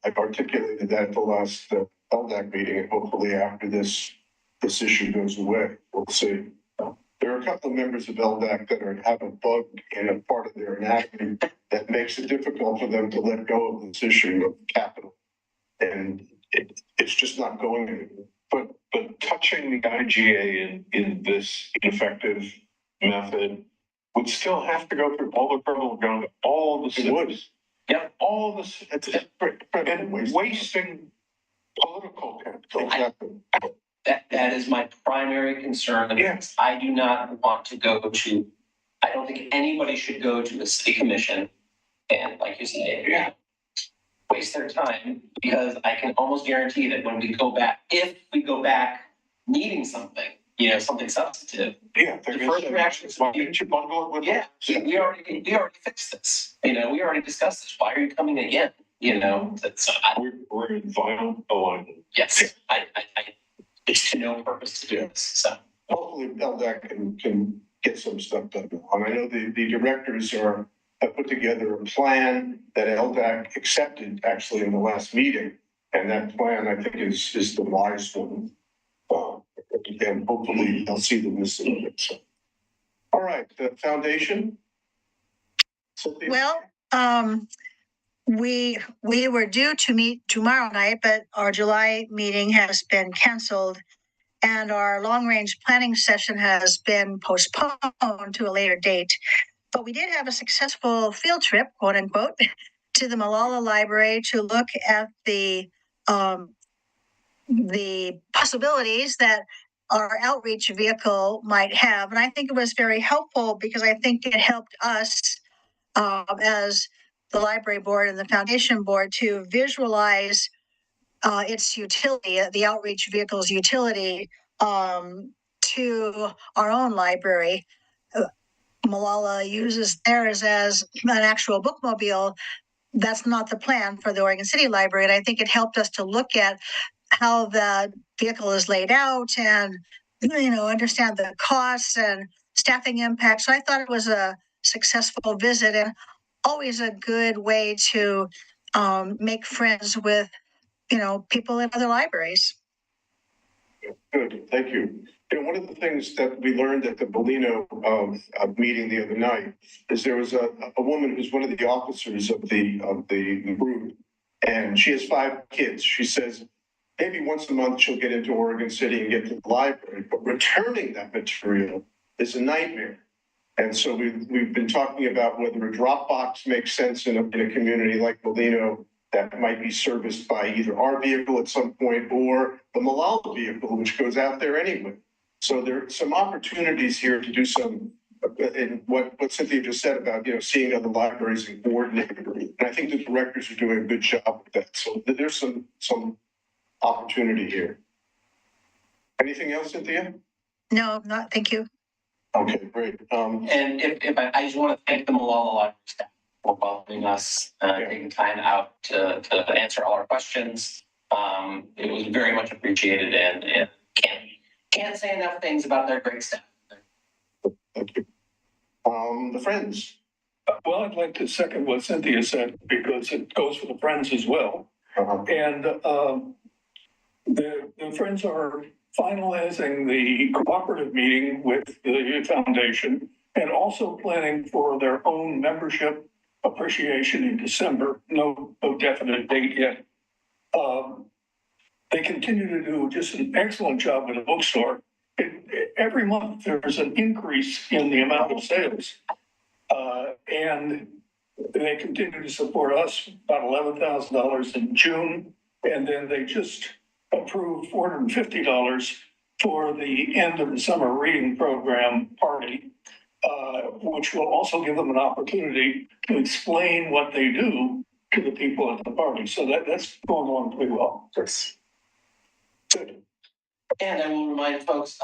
B: I've articulated that at the last LDAC meeting, and hopefully after this issue goes away, we'll see. There are a couple of members of LDAC that have a bug in a part of their anatomy that makes it difficult for them to let go of this issue of capital. And it's just not going anywhere.
F: But touching the IGA in this ineffective method would still have to go through all the criminal ground, all the citizens.
D: Yep.
F: All this, and
B: Waste.
F: wasting political capital.
B: Exactly.
D: That is my primary concern.
F: Yes.
D: I do not want to I don't think anybody should go to the city commission and, like you said, waste their time, because I can almost guarantee that when we go back, if we go back needing something, something substantive.
F: Yeah.
D: The first reaction is,
F: why didn't you bundle it with?
D: Yeah, we already fixed this. We already discussed this. Why are you coming again?
F: We're in violent alignment.
D: Yes, it's to no purpose to do this. So
B: Hopefully LDAC can get some stuff done. And I know the directors have put together a plan that LDAC accepted actually in the last meeting. And that plan, I think, is the wise one. And hopefully they'll see the wisdom of it. So. All right, the foundation. Cynthia?
H: Well, we were due to meet tomorrow night, but our July meeting has been canceled, and our long-range planning session has been postponed to a later date. But we did have a successful field trip, quote unquote, to the Malala Library to look at the possibilities that our outreach vehicle might have. And I think it was very helpful because I think it helped us as the library board and the foundation board to visualize its utility, the outreach vehicle's utility to our own library. Malala uses theirs as an actual bookmobile. That's not the plan for the Oregon City Library. And I think it helped us to look at how the vehicle is laid out and, understand the costs and staffing impact. So I thought it was a successful visit and always a good way to make friends with, people in other libraries.
B: Good, thank you. One of the things that we learned at the Bellino meeting the other night is there was a woman who's one of the officers of the group, and she has 5 kids. She says maybe once a month she'll get into Oregon City and get to the library, but returning that material is a nightmare. And so we've been talking about whether a Dropbox makes sense in a community like Bellino that might be serviced by either our vehicle at some point or the Malala vehicle, which goes out there anyway. So there are some opportunities here to do some, in what Cynthia just said about, seeing other libraries and coordinating. And I think the directors are doing a good job with that. So there's some opportunity here. Anything else, Cynthia?
H: No, not, thank you.
B: Okay, great.
D: And if I just want to thank the Malala Library staff for welcoming us, taking time out to answer all our questions. It was very much appreciated and can't say enough things about their great staff.
B: Thank you. The Friends.
E: Well, I'd like to second what Cynthia said because it goes for the Friends as well. And the Friends are finalizing the cooperative meeting with the foundation and also planning for their own membership appreciation in December. No definite date yet. They continue to do just an excellent job with the bookstore. Every month there's an increase in the amount of sales. And they continue to support us about $11,000 in June. And then they just approved $450 for the end of the summer reading program party, which will also give them an opportunity to explain what they do to the people at the party. So that's going along pretty well.
B: Good.
D: And I will remind folks,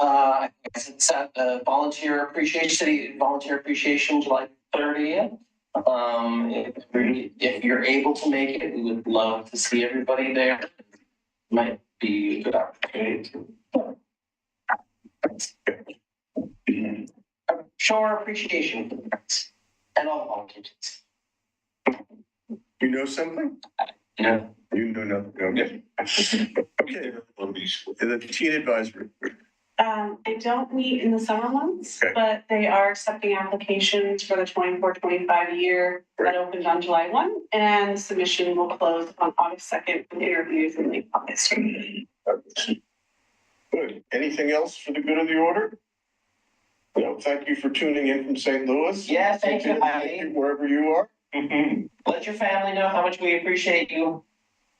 D: it's at the Volunteer Appreciation July 30th. If you're able to make it, we would love to see everybody there. Might be a good opportunity to show our appreciation for the friends and all volunteers.
B: You know something?
D: Yeah.
B: You know nothing. Okay. Okay. The Teen Advisory.
I: They don't meet in the summer months,
B: Okay.
I: but they are accepting applications for the 24-25 year that opened on July 1, and submission will close on August 2nd with interviews in late August.
B: Good. Anything else for the good of the order? No, thank you for tuning in from St. Louis.
D: Yeah, thank you,
B: Thank you wherever you are.
D: Let your family know how much we appreciate you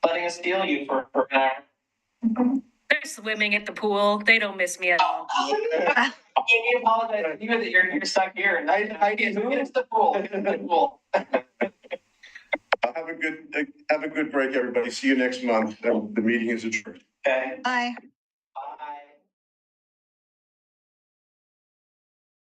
D: letting us steal you for an hour.
C: They're swimming at the pool. They don't miss me at all.
D: You apologize to you that you're stuck here. And I did. It's the pool. It's the pool.
B: Have a good break, everybody. See you next month. The meeting is adjourned.
D: Okay.
H: Bye.